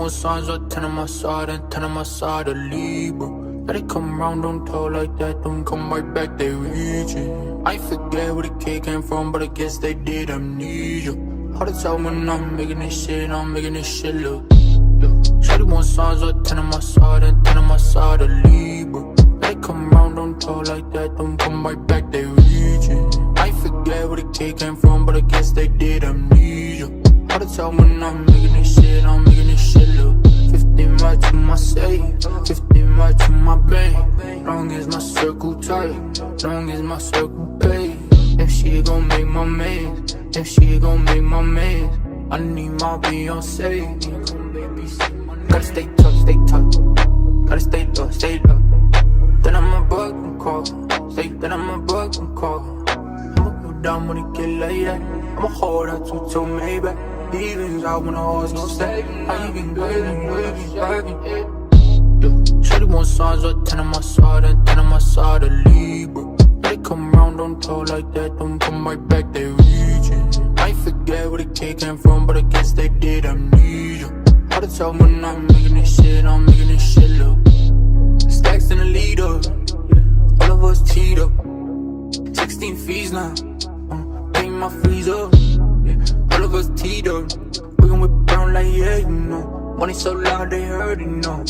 want signs or 10 on my side and 10 on my side, a Libra. Let it come round, don't talk like that, don't come right back, they reaching. I forget where the kid came from, but I guess they did amnesia. Hard to tell when I'm making this shit look. Shawty want signs or 10 on my side and 10 on my side, a Libra. Let it come round, don't talk like that, don't come right back, they reaching. I forget where the kid came from, but I guess they did amnesia. Hard to tell when I'm making this shit look. 15 right to my safe, 15 right to my bank. Long as my circle tight, long as my circle pay. If she gon' make my man, if she gon' make my man, I need my Beyonce. Gotta stay tough, gotta stay low. Then I'm a bug and call, then I'm a bug and call. I'ma go down when it get like that. I'ma hold out till maybe. Even out when the heart's gon' stay. I even good and Shawty want signs or 10 on my side and 10 on my side, a Libra. Let it come round, don't talk like that, don't come right back, they reaching. I forget where the kid came from, but I guess they did amnesia. Hard to tell when I'm making this shit look. Stacks in the leader, all of us teed up. 16 fees now, pay my fees up. All of us teed up, we gon' whip around like yeah, you know. Money so loud they heard it, know.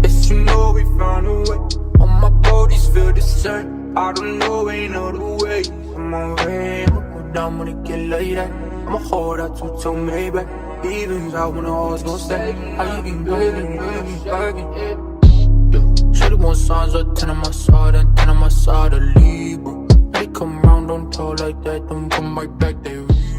Yes, you know we found a way. All my bodies feel the same. I don't know, ain't other way. I'm on way, I'ma go down when it get like that. I'ma hold out till maybe. Even out when the heart's gon' stay. I even good and Shawty want signs or 10 on my side and 10 on my side, a Libra. They come round, don't talk like that, don't come right back, they reach.